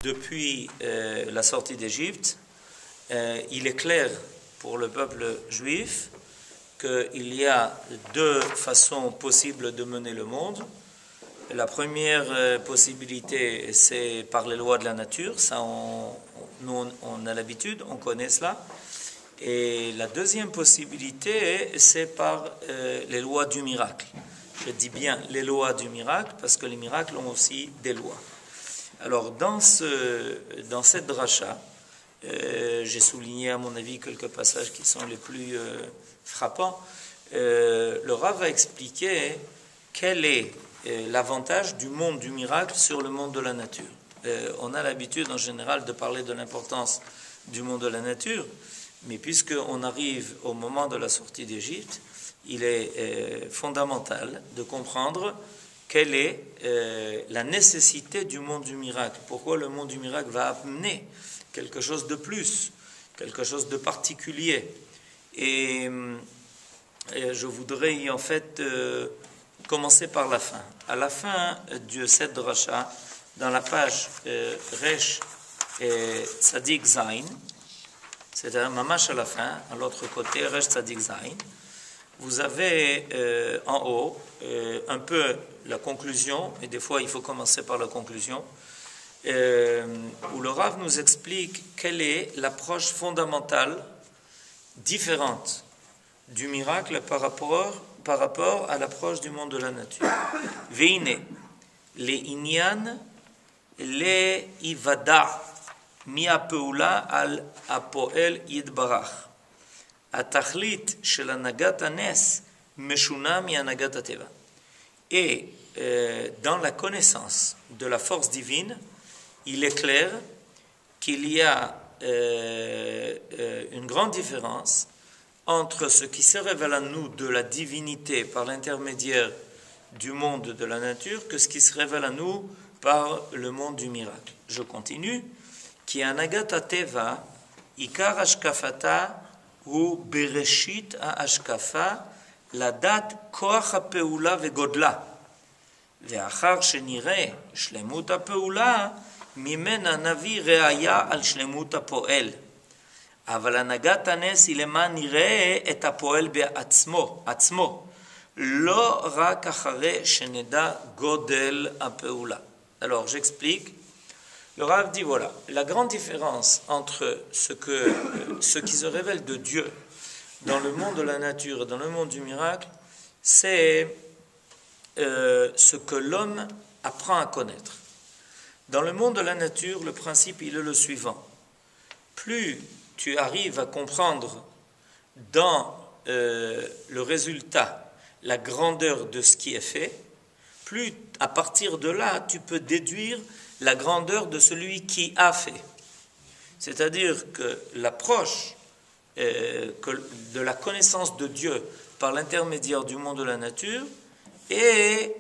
depuis la sortie d'Égypte, il est clair pour le peuple juif qu'il y a deux façons possibles de mener le monde. La première possibilité, c'est par les lois de la nature. Ça, nous, on a l'habitude, on connaît cela. Et la deuxième possibilité, c'est par les lois du miracle. Je dis bien les lois du miracle parce que les miracles ont aussi des lois. Alors, dans cette dracha, j'ai souligné à mon avis quelques passages qui sont les plus frappants. Le Rav a expliqué quel est l'avantage du monde du miracle sur le monde de la nature. On a l'habitude en général de parler de l'importance du monde de la nature, mais puisqu'on arrive au moment de la sortie d'Égypte, il est fondamental de comprendre quelle est la nécessité du monde du miracle. Pourquoi le monde du miracle va amener quelque chose de plus, quelque chose de particulier. Et je voudrais en fait commencer par la fin. À la fin de cette dracha, dans la page Resh Tzadik Zain, c'est-à-dire Mamash à la fin, à l'autre côté, Resh Tzadik Zain, vous avez en haut un peu la conclusion, et des fois il faut commencer par la conclusion, où le Rav nous explique quelle est l'approche fondamentale différente du miracle par rapport à l'approche du monde de la nature. Veine, le inyan, le ivada, mi apeula al apoel yidbarach. Atachlit shel anagat hanes meshuna mi anagat hateva. Et dans la connaissance de la force divine, il est clair qu'il y a une grande différence entre ce qui se révèle à nous de la divinité par l'intermédiaire du monde de la nature que ce qui se révèle à nous par le monde du miracle. Je continue. Ki anagat hateva ikar ashkafata hu bereshit ha'ashkafa ladat koach ha'peula vegodla ve'achar shenireh shlemut ha'peula ממנה נביא ראיה על שלמות הפועל. אבל הנהגת הנס היא למה נראה את הפועל בעצמו, לא רק אחרי שנדע גודל הפעולה. Alors j'explique. Le Rav dit voilà, la grande différence entre ce qui se révèle de Dieu dans le monde de la nature et dans le monde du miracle, c'est ce que l'homme apprend à connaître. Dans le monde de la nature, le principe il est le suivant. Plus tu arrives à comprendre dans le résultat la grandeur de ce qui est fait, plus à partir de là, tu peux déduire la grandeur de celui qui a fait. C'est-à-dire que l'approche de la connaissance de Dieu par l'intermédiaire du monde de la nature est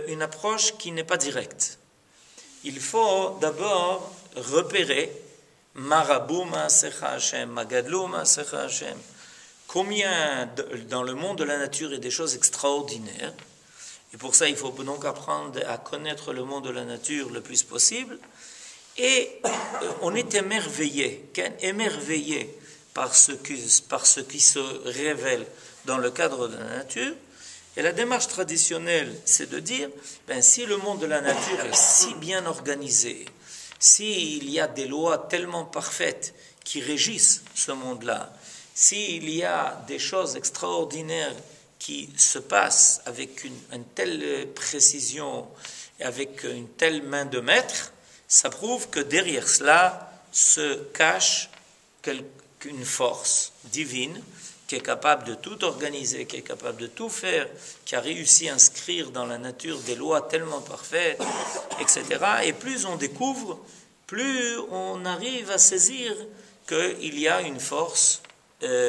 une approche qui n'est pas directe. Il faut d'abord repérer Marabou Ma'asecha Hashem, Magadlou Ma'asecha Hashem. Combien dans le monde de la nature il y a des choses extraordinaires. Et pour ça, il faut donc apprendre à connaître le monde de la nature le plus possible. Et on est émerveillé par ce qui se révèle dans le cadre de la nature. Et la démarche traditionnelle, c'est de dire, si le monde de la nature est si bien organisé, s'il y a des lois tellement parfaites qui régissent ce monde-là, s'il y a des choses extraordinaires qui se passent avec une telle précision et avec une telle main de maître, ça prouve que derrière cela se cache une force divine qui est capable de tout organiser, qui est capable de tout faire, qui a réussi à inscrire dans la nature des lois tellement parfaites, etc. Et plus on découvre, plus on arrive à saisir qu'il y a une force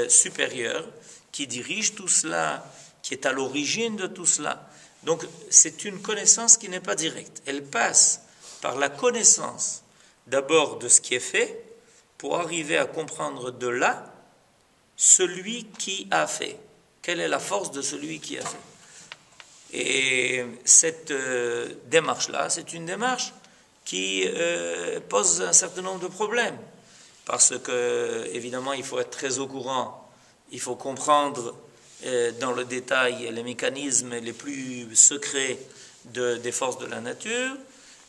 supérieure qui dirige tout cela, qui est à l'origine de tout cela. Donc c'est une connaissance qui n'est pas directe. Elle passe par la connaissance d'abord de ce qui est fait, pour arriver à comprendre de là celui qui a fait. Quelle est la force de celui qui a fait? Et cette démarche-là, c'est une démarche qui pose un certain nombre de problèmes. Parce que, évidemment, il faut être très au courant, il faut comprendre dans le détail les mécanismes les plus secrets des forces de la nature.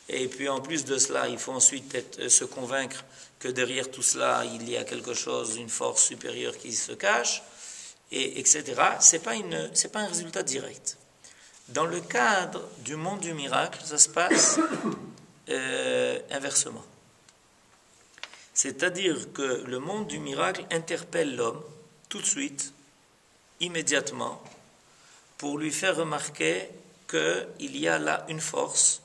Et puis en plus de cela, il faut ensuite se convaincre que derrière tout cela, il y a quelque chose, une force supérieure qui se cache, et etc. C'est pas un résultat direct. Dans le cadre du monde du miracle, ça se passe inversement. C'est-à-dire que le monde du miracle interpelle l'homme tout de suite, immédiatement, pour lui faire remarquer qu'il y a là une force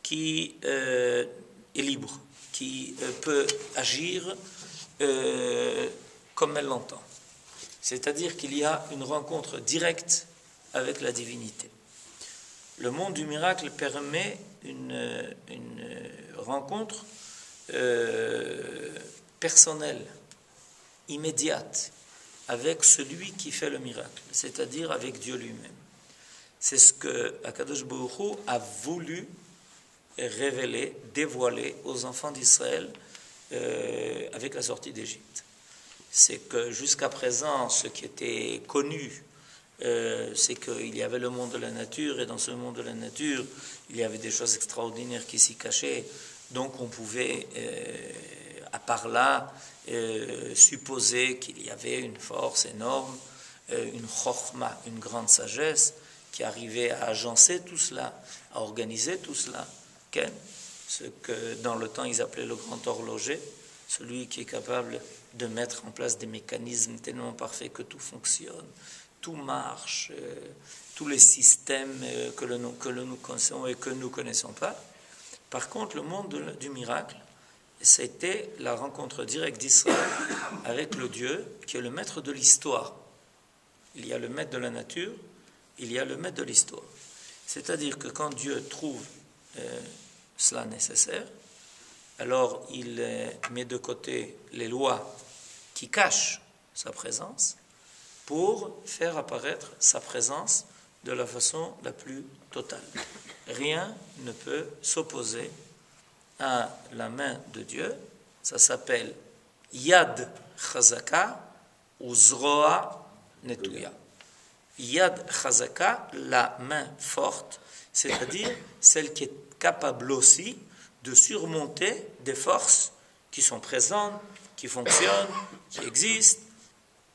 qui est libre, qui peut agir comme elle l'entend. C'est-à-dire qu'il y a une rencontre directe avec la divinité. Le monde du miracle permet une rencontre personnelle, immédiate, avec celui qui fait le miracle, c'est-à-dire avec Dieu lui-même. C'est ce que Akadosh Baruch Hu a voulu révéler, dévoiler aux enfants d'Israël avec la sortie d'Égypte. C'est que jusqu'à présent, ce qui était connu, c'est qu'il y avait le monde de la nature, et dans ce monde de la nature, il y avait des choses extraordinaires qui s'y cachaient, donc on pouvait, à part là, supposer qu'il y avait une force énorme, une chokhma, une grande sagesse, qui arrivait à agencer tout cela, à organiser tout cela. Ce que dans le temps ils appelaient le grand horloger, celui qui est capable de mettre en place des mécanismes tellement parfaits que tout fonctionne, tout marche, tous les systèmes que nous connaissons et que nous ne connaissons pas. Par contre, le monde du miracle, c'était la rencontre directe d'Israël avec le Dieu qui est le maître de l'histoire. Il y a le maître de la nature, il y a le maître de l'histoire. C'est-à-dire que quand Dieu trouve cela nécessaire, alors il met de côté les lois qui cachent sa présence pour faire apparaître sa présence de la façon la plus totale. Rien ne peut s'opposer à la main de Dieu. Ça s'appelle Yad Chazaka ou Zroa Netuya. Yad Chazaka, la main forte, c'est-à-dire celle qui est capable aussi de surmonter des forces qui sont présentes, qui fonctionnent, qui existent,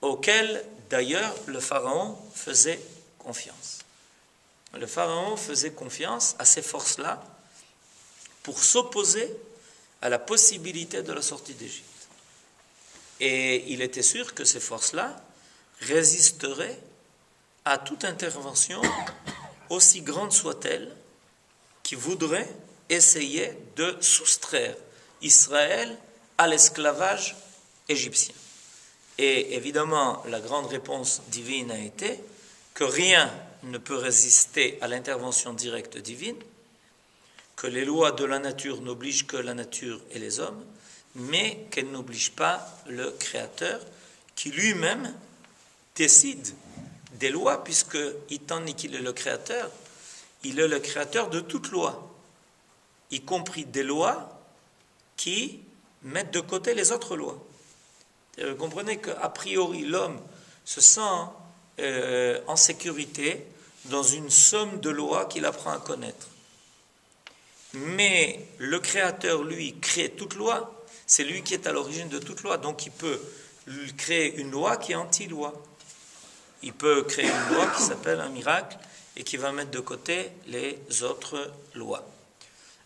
auxquelles d'ailleurs le Pharaon faisait confiance. Le Pharaon faisait confiance à ces forces-là pour s'opposer à la possibilité de la sortie d'Égypte. Et il était sûr que ces forces-là résisteraient à toute intervention, aussi grande soit-elle, qui voudrait essayer de soustraire Israël à l'esclavage égyptien. Et évidemment, la grande réponse divine a été que rien ne peut résister à l'intervention directe divine, que les lois de la nature n'obligent que la nature et les hommes, mais qu'elles n'obligent pas le Créateur, qui lui-même décide des lois, puisque étant donné qu'il est le Créateur, il est le Créateur de toute loi, y compris des lois qui mettent de côté les autres lois. Vous comprenez qu'a priori, l'homme se sent en sécurité dans une somme de lois qu'il apprend à connaître. Mais le Créateur, lui, crée toute loi. C'est lui qui est à l'origine de toute loi. Donc il peut créer une loi qui est anti-loi. Il peut créer une loi qui s'appelle un miracle et qui va mettre de côté les autres lois.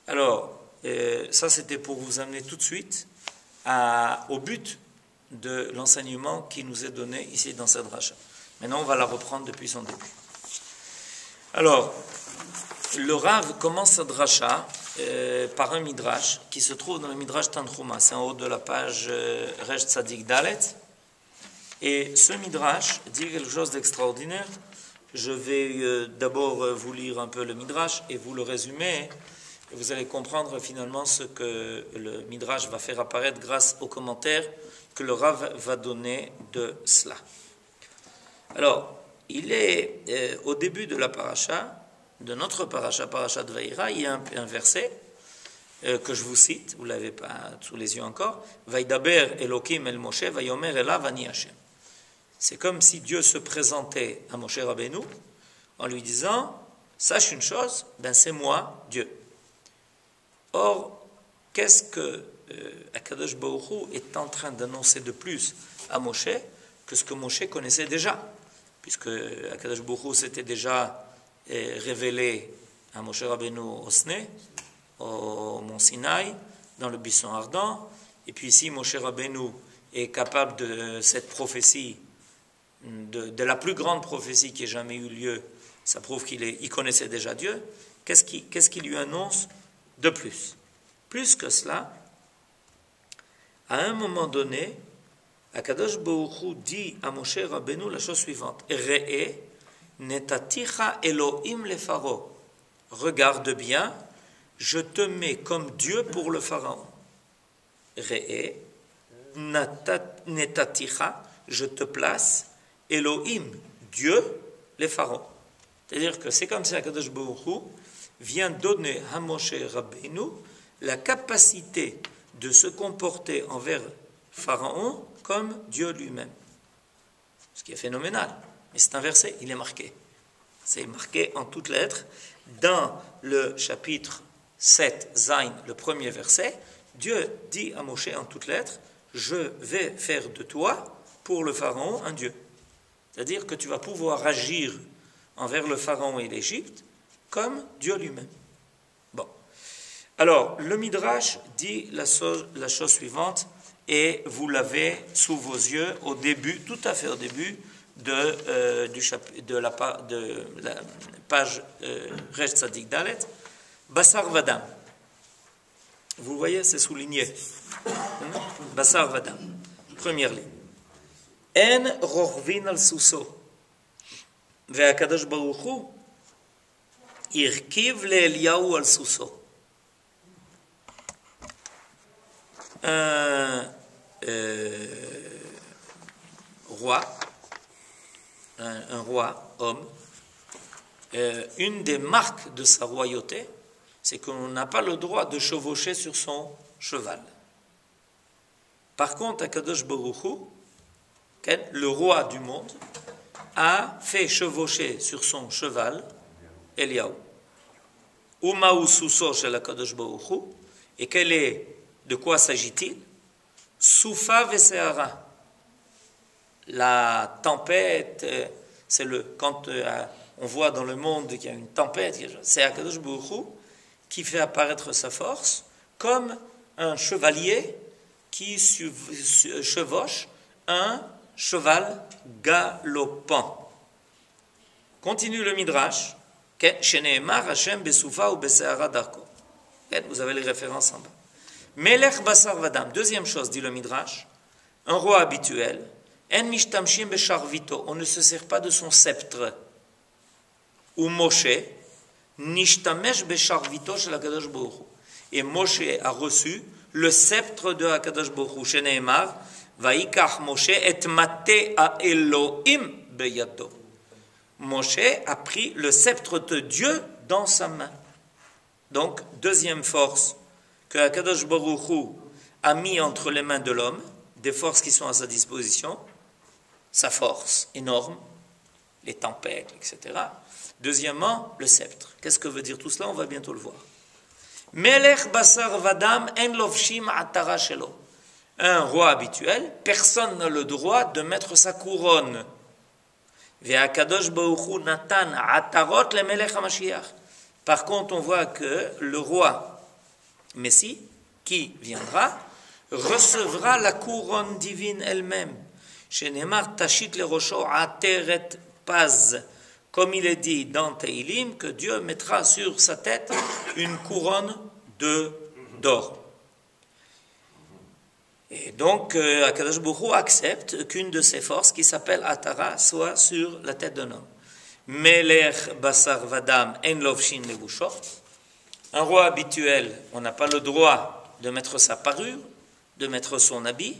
Alors, ça c'était pour vous amener tout de suite au but de l'enseignement qui nous est donné ici dans cette dracha. Maintenant, on va la reprendre depuis son début. Alors, le Rav commence sa dracha par un midrash qui se trouve dans le midrash Tanchuma. C'est en haut de la page Resh Tzadik Dalet. Et ce midrash dit quelque chose d'extraordinaire. Je vais d'abord vous lire un peu le midrash et vous le résumer. Et vous allez comprendre finalement ce que le midrash va faire apparaître grâce aux commentaires que le Rav va donner de cela. Alors, il est au début de la paracha, de notre paracha, paracha de Vaïra, il y a un verset que je vous cite, vous ne l'avez pas sous les yeux encore, Vaidaber Elokim el Moshe, Vayomer Elav Ani Hashem. C'est comme si Dieu se présentait à Moshe Rabbeinu en lui disant, sache une chose, ben c'est moi, Dieu. Or, qu'est-ce que Akadosh Baruch Hu est en train d'annoncer de plus à Moshe que ce que Moshe connaissait déjà, puisque Akadosh Baruch Hu s'était déjà révélé à Moshe Rabbeinu au Sné, au mont Sinaï, dans le buisson ardent, et puis ici Moshe Rabbeinu est capable de cette prophétie, de la plus grande prophétie qui ait jamais eu lieu, ça prouve qu'il connaissait déjà Dieu. Qu'est-ce qu'il lui annonce de plus? Plus que cela, à un moment donné, Akadosh Baruch Hu dit à Moshe Rabbeinu la chose suivante, Re'e netaticha Elohim le Pharaon. Regarde bien, je te mets comme Dieu pour le Pharaon. Re'e netaticha, je te place Elohim, Dieu, le Pharaon. C'est-à-dire que c'est comme si Akadosh Baruch Hu vient donner à Moshe Rabbeinu la capacité de se comporter envers Pharaon comme Dieu lui-même. Ce qui est phénoménal. Mais c'est un verset, il est marqué. C'est marqué en toutes lettres. Dans le chapitre 7, Zayn, le premier verset, Dieu dit à Moshe en toutes lettres, je vais faire de toi, pour le Pharaon, un Dieu. C'est-à-dire que tu vas pouvoir agir envers le Pharaon et l'Égypte comme Dieu lui-même. Bon. Alors, le Midrash dit la chose suivante, et vous l'avez sous vos yeux au début, tout à fait au début de la page Resh Tzadik Dalet, Basar Vadam. Vous voyez, c'est souligné. Basar Vadam. Première ligne. En rochvin al suso. והקדוש ברוך הוא הרכיב לאליהו על סוסו. Un roi, homme, une des marques de sa royauté, c'est qu'on n'a pas le droit de chevaucher sur son cheval. Par contre, Akadosh Baruch Hu, le roi du monde, a fait chevaucher sur son cheval Eliyahu. Umahu suso shel Akadosh Baruch Hu, et de quoi s'agit-il? Soufa veseara. La tempête, c'est quand on voit dans le monde qu'il y a une tempête, c'est Akadosh Baruch Hu qui fait apparaître sa force comme un chevalier qui chevauche un cheval galopant. Continue le Midrash. Vous avez les références en bas. Melech basar vadam. Deuxième chose, dit le Midrash, un roi habituel, en mishtamshim besharvito, on ne se sert pas de son sceptre. Ou Moshe, nishtamesh besharvito shel Akadosh Baruch Hu. Et Moshe a reçu le sceptre de Akadosh Baruch Hu. Sheneemar, Vaikach Moshe et maté a Elohim beyado. Moshe a pris le sceptre de Dieu dans sa main. Donc, deuxième force que Akadosh Baruch Hu a mis entre les mains de l'homme, des forces qui sont à sa disposition, sa force énorme, les tempêtes, etc. Deuxièmement, le sceptre. Qu'est-ce que veut dire tout cela? On va bientôt le voir. Melech basar vadam en lovshim atara shelo. Un roi habituel, personne n'a le droit de mettre sa couronne. Ve'akadosh Baruch Hu natan atarot le melech hamashiach. Par contre, on voit que le roi Messie, qui viendra, recevra la couronne divine elle-même. Shenemar tashit le rosho ateret paz. Comme il est dit dans Teilim, que Dieu mettra sur sa tête une couronne d'or. Et donc, Akadosh Baruch Hu accepte qu'une de ses forces, qui s'appelle Atara, soit sur la tête d'un homme. Melech basar vadam en lovshin levusho. Un roi habituel, on n'a pas le droit de mettre sa parure, de mettre son habit.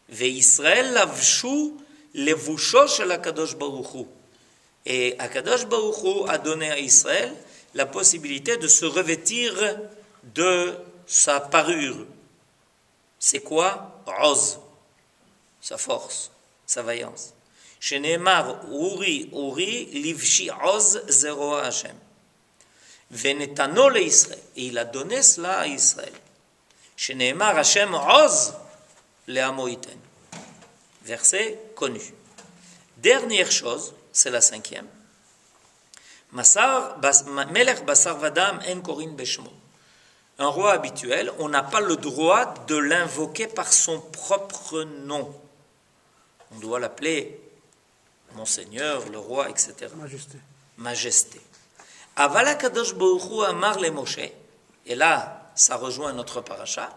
Ve'Israël lavshu levusho shel Akadosh Baruch Hu. Et Akadosh Baruch Hu a donné à Israël la possibilité de se revêtir de sa parure. C'est quoi? Oz, sa force, sa vaillance. Sheneemar Uri Uri Livshi Oz Zeroa Hashem. Venetano le Israël. Et il a donné cela à Israël. Sheneemar Hashem Oz le Amoïten. Verset connu. Dernière chose, c'est la 5e. Melech Basar Vadam En Korin Beshmo. Un roi habituel, on n'a pas le droit de l'invoquer par son propre nom. On doit l'appeler Monseigneur, le roi, etc. Majesté. Majesté. Avala Kadosh Baruch Hu Amar le Moshe. Et là, ça rejoint notre paracha.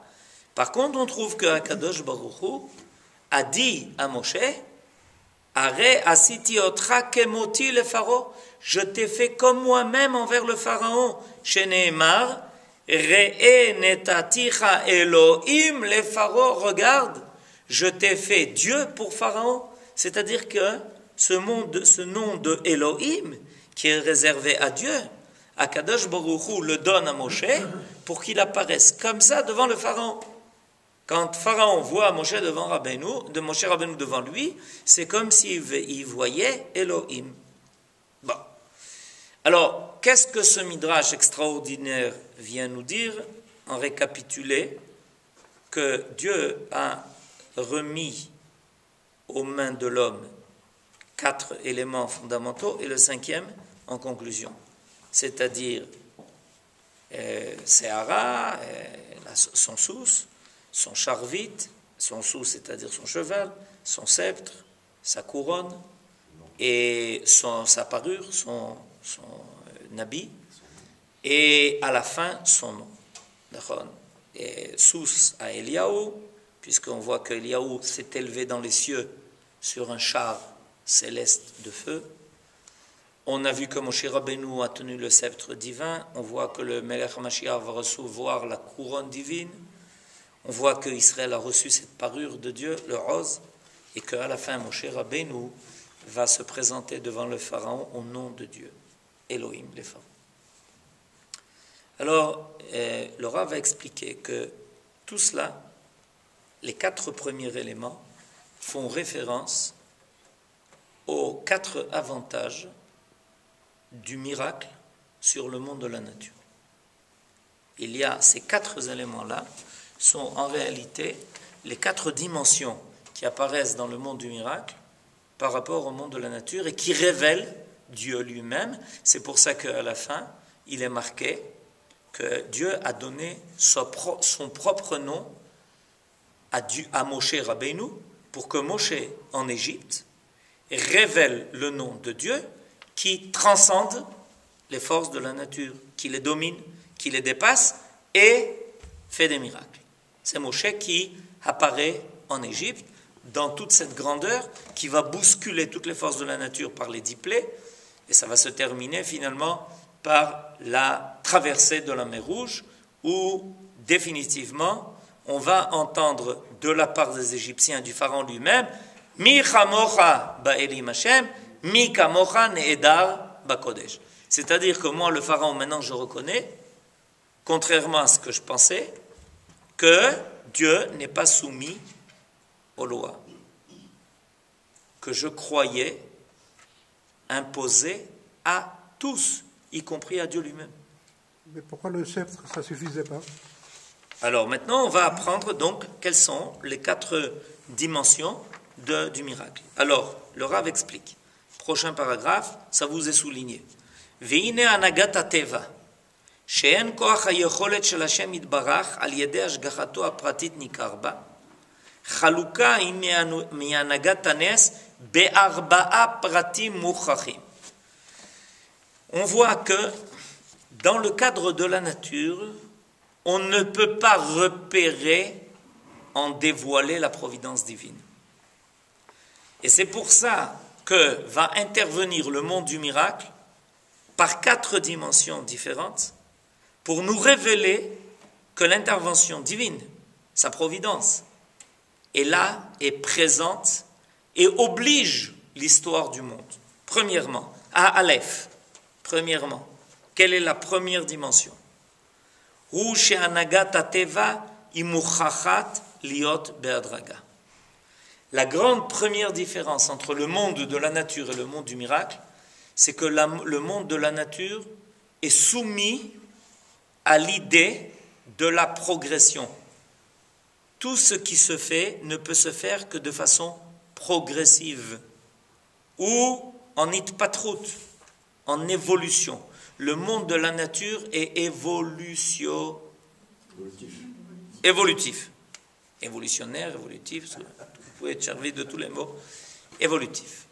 Par contre, on trouve que Kadosh Baruch Hu a dit à Moshe, Are asiti otra kemoti le pharaon. Je t'ai fait comme moi-même envers le pharaon. Sheneemar Re'e netaticha Elohim le pharaon. Regarde, je t'ai fait Dieu pour Pharaon. C'est-à-dire que ce nom de Elohim, qui est réservé à Dieu, Akadosh Baruch Hu le donne à Moshe pour qu'il apparaisse comme ça devant le Pharaon. Quand Pharaon voit Moshe Rabbeinu devant lui, c'est comme s'il voyait Elohim. Bon. Alors, qu'est-ce que ce midrash extraordinaire vient nous dire? En récapitulé, que Dieu a remis aux mains de l'homme 4 éléments fondamentaux et le 5e en conclusion. C'est-à-dire Sehara, son sous, son charvit, son sous, c'est-à-dire son cheval, son sceptre, sa couronne, et sa parure, son nabi, et à la fin, son nom. D'accord? Et sous à Eliaou, puisqu'on voit que Eliaou s'est élevé dans les cieux sur un char céleste de feu. On a vu que Moshe Rabbeinu a tenu le sceptre divin. On voit que le Melech HaMashiach va recevoir la couronne divine. On voit que Israël a reçu cette parure de Dieu, le rose, et qu'à la fin, Moshe Rabbeinu va se présenter devant le Pharaon au nom de Dieu, Elohim, le Pharaon. Alors, le Rav va expliquer que tout cela, les 4 premiers éléments, font référence aux 4 avantages du miracle sur le monde de la nature. Il y a ces 4 éléments-là, sont en réalité les 4 dimensions qui apparaissent dans le monde du miracle par rapport au monde de la nature et qui révèlent Dieu lui-même. C'est pour ça qu'à la fin, il est marqué que Dieu a donné son propre nom à Moshe Rabbeinu pour que Moshe en Égypte révèle le nom de Dieu qui transcende les forces de la nature, qui les domine, qui les dépasse et fait des miracles. C'est Moshe qui apparaît en Égypte dans toute cette grandeur qui va bousculer toutes les forces de la nature par les 10 plaies et ça va se terminer finalement par la traversée de la mer Rouge où définitivement on va entendre de la part des Égyptiens, du pharaon lui-même, Mi chamocha ba'elim Hashem, mi kamocha ne'edar ba'kodesh. C'est-à-dire que moi, le pharaon, maintenant je reconnais, contrairement à ce que je pensais, que Dieu n'est pas soumis aux lois, que je croyais imposer à tous, y compris à Dieu lui-même. Mais pourquoi le sceptre, ça ne suffisait pas? Alors maintenant, on va apprendre donc quelles sont les 4 dimensions du miracle. Alors, le Rav explique. Prochain paragraphe, ça vous est souligné. Ve'ine anagat hateva, she'en koach hayecholet shel Hashem yitbarach al yedei hashgachato hapratit nikar ba, chaluka hi mi'anagat hanes be'arba'a pratim muchachim. On voit que dans le cadre de la nature, on ne peut pas repérer en dévoiler la providence divine. Et c'est pour ça que va intervenir le monde du miracle par 4 dimensions différentes pour nous révéler que l'intervention divine, sa providence, est là, est présente et oblige l'histoire du monde. Premièrement, à Aleph, quelle est la première dimension? hu she'anagat hateva היא מוכרחת להיות בהדרגה. La grande première différence entre le monde de la nature et le monde du miracle, c'est que le monde de la nature est soumis à l'idée de la progression. Tout ce qui se fait ne peut se faire que de façon progressive ou en itpatrout, en évolution. Le monde de la nature est évolutif. Évolutionnaire, évolutif, vous pouvez être servi de tous les mots. Évolutif.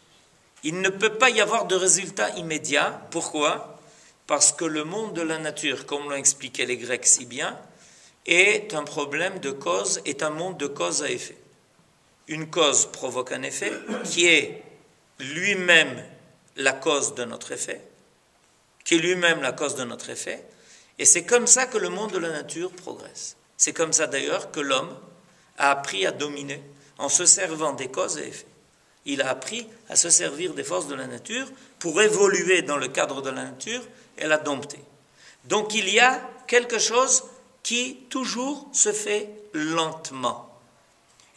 Il ne peut pas y avoir de résultat immédiat. Pourquoi? Parce que le monde de la nature, comme l'ont expliqué les Grecs si bien, est un problème de cause, est un monde de cause à effet. Une cause provoque un effet qui est lui-même la cause de notre effet, et c'est comme ça que le monde de la nature progresse. C'est comme ça d'ailleurs que l'homme a appris à dominer en se servant des causes et effets. Il a appris à se servir des forces de la nature pour évoluer dans le cadre de la nature et la dompter. Donc il y a quelque chose qui toujours se fait lentement.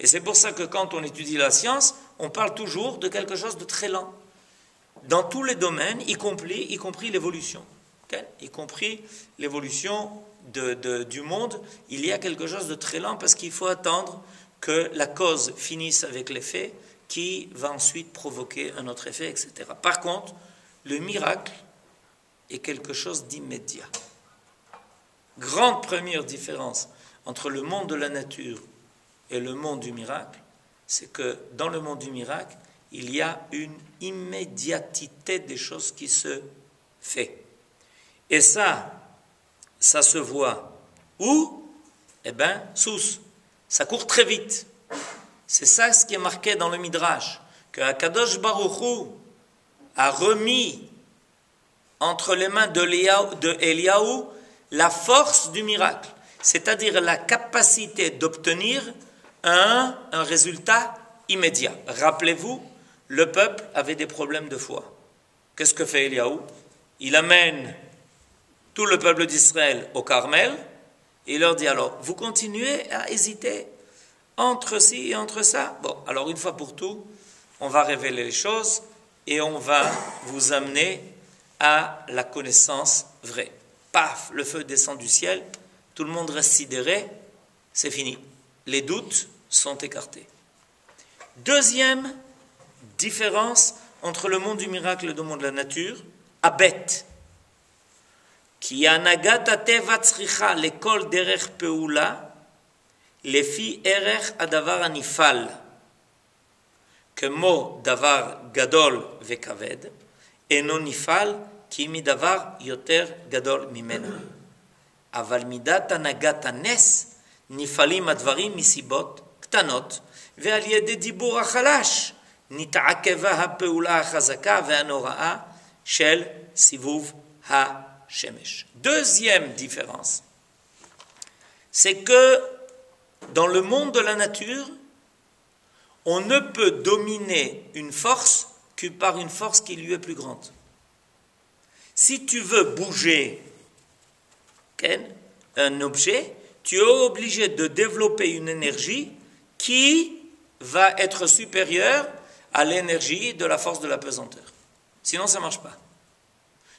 Et c'est pour ça que quand on étudie la science, on parle toujours de quelque chose de très lent. Dans tous les domaines, y compris l'évolution. Okay? Y compris l'évolution du monde, il y a quelque chose de très lent parce qu'il faut attendre que la cause finisse avec l'effet qui va ensuite provoquer un autre effet, etc. Par contre, le miracle est quelque chose d'immédiat. Grande première différence entre le monde de la nature et le monde du miracle, c'est que dans le monde du miracle, il y a une immédiatité des choses qui se fait. Et ça se voit où? Eh bien, sous. Ça court très vite. C'est ça ce qui est marqué dans le Midrash, que Akadosh Baruch Hu a remis entre les mains de Eliyahu la force du miracle, c'est-à-dire la capacité d'obtenir un résultat immédiat. Rappelez-vous, le peuple avait des problèmes de foi. Qu'est-ce que fait Eliyahu? Il amène tout le peuple d'Israël au Carmel et il leur dit alors, vous continuez à hésiter entre ci et entre ça? Bon, alors une fois pour tout, on va révéler les choses et on va vous amener à la connaissance vraie. Paf, le feu descend du ciel, tout le monde reste sidéré, c'est fini. Les doutes sont écartés. Deuxième différence entre le monde du miracle et le monde de la nature, Abet. Ki anagat hateva tzricha lekol derech peula, lefi erech adavar anifal. כמו דבר גדול וכבד, אינו נפעל כי מדבר יותר גדול ממנו. אבל מידת הנהגת הנס נפעלים הדברים מסיבות קטנות, ועל ידי דיבור החלש נתעכבה הפעולה החזקה והנוראה של סיבוב השמש. Deuxième différence, c'est que dans le monde de la nature, on ne peut dominer une force que par une force qui lui est plus grande. Si tu veux bouger un objet, tu es obligé de développer une énergie qui va être supérieure à l'énergie de la force de la pesanteur. Sinon, ça ne marche pas.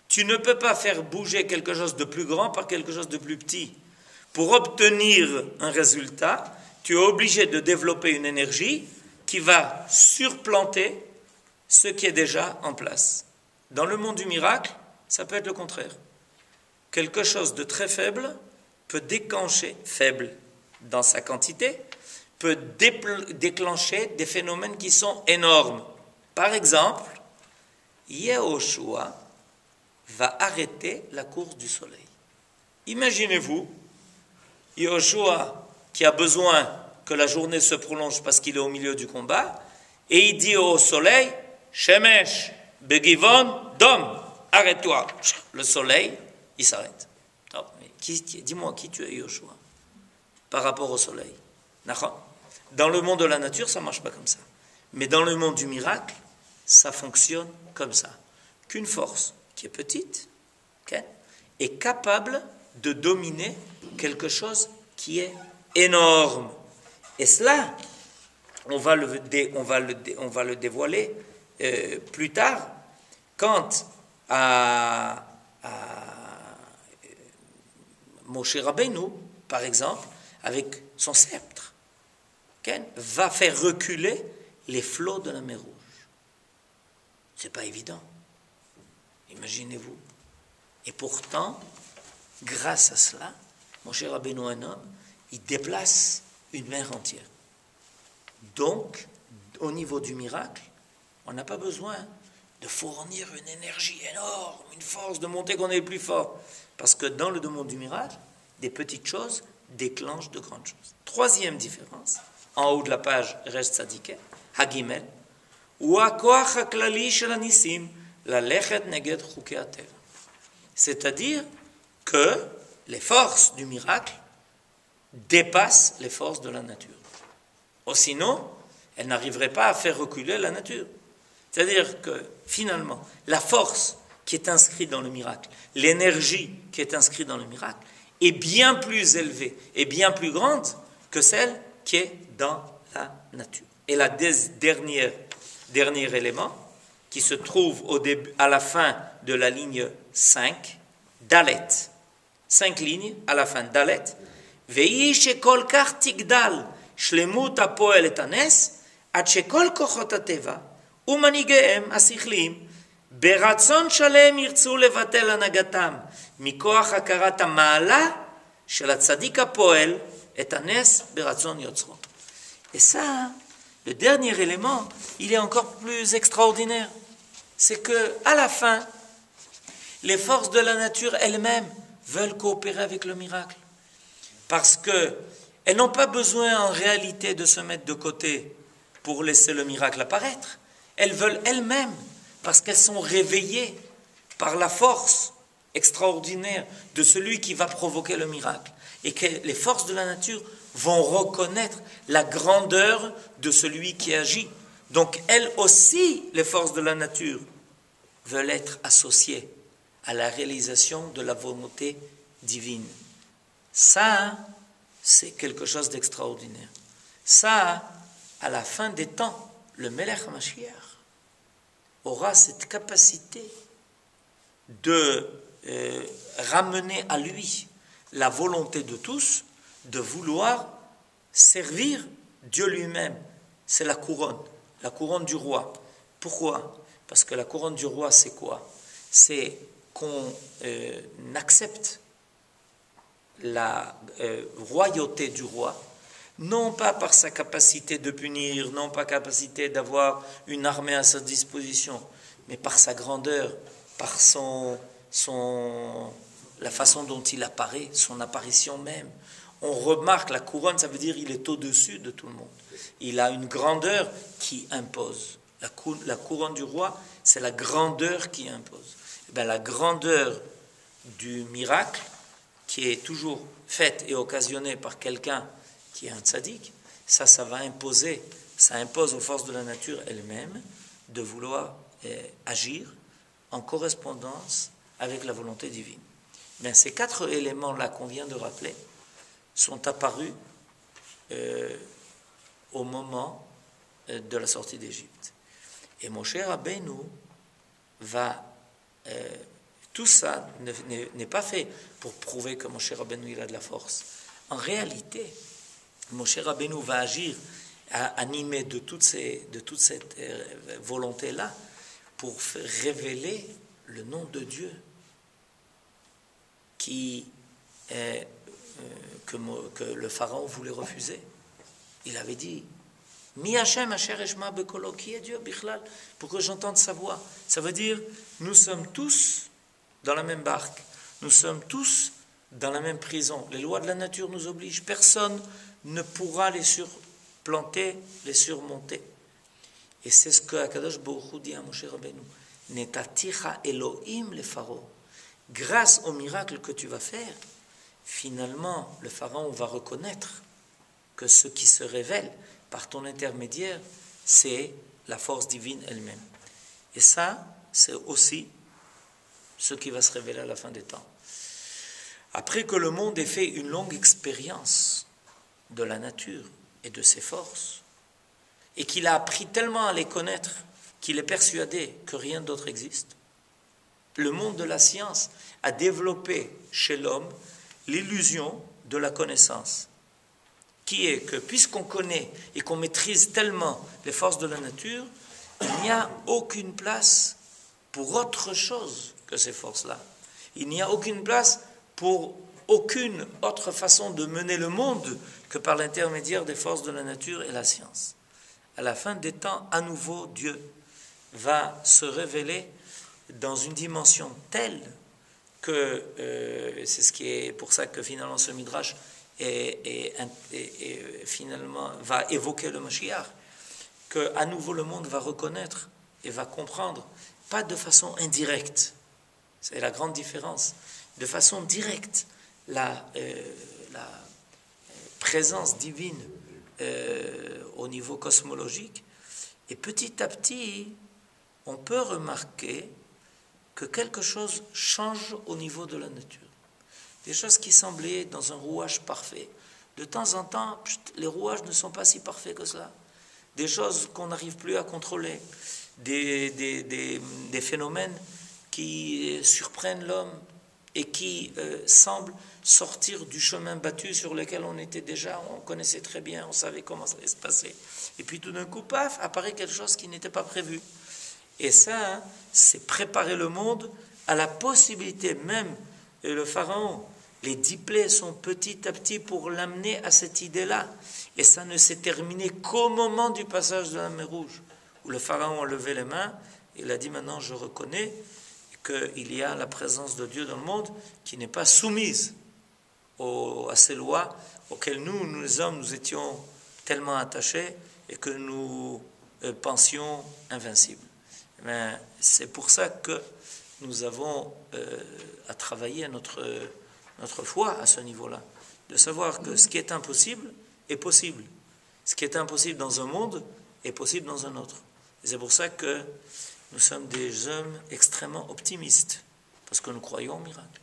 Tu ne peux pas faire bouger quelque chose de plus grand par quelque chose de plus petit. Pour obtenir un résultat, tu es obligé de développer une énergie qui va surplanter ce qui est déjà en place. Dans le monde du miracle, ça peut être le contraire. Quelque chose de très faible peut déclencher, faible dans sa quantité, peut déclencher des phénomènes qui sont énormes. Par exemple, Yehoshua va arrêter la course du soleil. Imaginez-vous, Yehoshua qui a besoin que la journée se prolonge parce qu'il est au milieu du combat, et il dit au soleil, Shemesh, Begivon, Dom, arrête-toi. Le soleil, il s'arrête. Dis-moi, qui tu es, Yehoshua, par rapport au soleil? Dans le monde de la nature, ça ne marche pas comme ça. Mais dans le monde du miracle, ça fonctionne comme ça. Qu'une force qui est petite, est capable de dominer quelque chose qui est énorme. Et cela, on va le dévoiler plus tard, quand à Moshe Rabbeinu, par exemple, avec son sceptre, va faire reculer les flots de la mer Rouge. C'est pas évident. Imaginez-vous. Et pourtant, grâce à cela, Moshe Rabbeinu, un homme, il déplace une mer entière. Donc, au niveau du miracle, on n'a pas besoin de fournir une énergie énorme, une force de monter qu'on est le plus fort. Parce que dans le domaine du miracle, des petites choses déclenchent de grandes choses. Troisième différence, en haut de la page Resh Tzadikeh, Hagimel, c'est-à-dire que les forces du miracle dépassent les forces de la nature. Ou sinon, elles n'arriveraient pas à faire reculer la nature. C'est-à-dire que finalement, la force qui est inscrite dans le miracle, l'énergie qui est inscrite dans le miracle, est bien plus élevée et bien plus grande que celle qui est dans la nature. Et le dernier élément, qui se trouve à la fin de la ligne 5, Dalet. 5 lignes à la fin, Dalet. Ve'i shekol kach tigdal shlemut hapoel et hanes, ad shekol kochot hateva ומנהיגיהם השכליים ברצון שלם ירצו לבטל הנהגתם מכוח הכרת המעלה של הצדיק הפועל את הנס ברצון יוצרו. Et ça, le dernier élément, il est encore plus extraordinaire. C'est que à la fin, les forces de la nature elles-mêmes veulent coopérer avec le miracle. Parce qu'elles n'ont pas besoin en réalité de se mettre de côté pour laisser le miracle apparaître. Elles veulent elles-mêmes, parce qu'elles sont réveillées par la force extraordinaire de celui qui va provoquer le miracle. Et que les forces de la nature vont reconnaître la grandeur de celui qui agit. Donc elles aussi, les forces de la nature, veulent être associées à la réalisation de la volonté divine. Ça, c'est quelque chose d'extraordinaire. Ça, à la fin des temps, le Melech HaMashiach aura cette capacité de ramener à lui la volonté de tous de vouloir servir Dieu lui-même. C'est la couronne du roi. Pourquoi? Parce que la couronne du roi, c'est quoi? C'est qu'on accepte la royauté du roi, non pas par sa capacité de punir, non pas capacité d'avoir une armée à sa disposition, mais par sa grandeur, par la façon dont il apparaît, son apparition même. On remarque la couronne, ça veut dire qu'il est au-dessus de tout le monde. Il a une grandeur qui impose. La couronne du roi, c'est la grandeur qui impose. Et bien, la grandeur du miracle, qui est toujours faite et occasionnée par quelqu'un qui est un tzaddik, ça va imposer, ça impose aux forces de la nature elles-mêmes de vouloir agir en correspondance avec la volonté divine. Mais ces 4 éléments-là qu'on vient de rappeler sont apparus au moment de la sortie d'Égypte. Et Moshe Rabbeinu va... tout ça n'est pas fait pour prouver que Moshe Rabbeinu il a de la force. En réalité, Moshe Rabbeinu va agir, animé de toute cette volonté-là, pour révéler le nom de Dieu que le pharaon voulait refuser. Il avait dit Mi Hashem asher eshma bekolo, qui est Dieu bichlal, pour que j'entende sa voix. Ça veut dire nous sommes tous dans la même barque, nous sommes tous dans la même prison. Les lois de la nature nous obligent, personne ne pourra les surplanter, les surmonter. Et c'est ce que Akadosh Baruch Hu dit à Moshe Rabbeinu, Netaticha Elohim le pharaon. Grâce au miracle que tu vas faire, finalement, le pharaon va reconnaître que ce qui se révèle par ton intermédiaire, c'est la force divine elle-même. Et ça, c'est aussi ce qui va se révéler à la fin des temps. après que le monde ait fait une longue expérience de la nature et de ses forces, et qu'il a appris tellement à les connaître qu'il est persuadé que rien d'autre existe, le monde de la science a développé chez l'homme l'illusion de la connaissance, qui est que puisqu'on connaît et qu'on maîtrise tellement les forces de la nature, il n'y a aucune place pour autre chose que ces forces-là. Il n'y a aucune place pour aucune autre façon de mener le monde que par l'intermédiaire des forces de la nature et la science. À la fin des temps, à nouveau, Dieu va se révéler dans une dimension telle que c'est ce qui est pour ça que finalement ce Midrash finalement va évoquer le Mashiach, que à nouveau le monde va reconnaître et va comprendre, pas de façon indirecte, c'est la grande différence, de façon directe, la présence divine au niveau cosmologique, et petit à petit, on peut remarquer que quelque chose change au niveau de la nature. Des choses qui semblaient dans un rouage parfait. De temps en temps, les rouages ne sont pas si parfaits que cela. Des choses qu'on n'arrive plus à contrôler. Des phénomènes qui surprennent l'homme et qui semblent sortir du chemin battu sur lequel on était déjà, on connaissait très bien, on savait comment ça allait se passer. Et puis tout d'un coup, paf, apparaît quelque chose qui n'était pas prévu. Et ça, c'est préparer le monde à la possibilité même, et le Pharaon, les 10 plaies sont petit à petit pour l'amener à cette idée-là. Et ça ne s'est terminé qu'au moment du passage de la mer Rouge, où le Pharaon a levé les mains, et il a dit maintenant je reconnais qu'il y a la présence de Dieu dans le monde qui n'est pas soumise à ces lois auxquelles nous les hommes, nous étions tellement attachés et que nous pensions invincibles. Mais c'est pour ça que nous avons à travailler notre foi à ce niveau-là, de savoir que ce qui est impossible est possible. Ce qui est impossible dans un monde est possible dans un autre. Et c'est pour ça que nous sommes des hommes extrêmement optimistes, parce que nous croyons au miracle.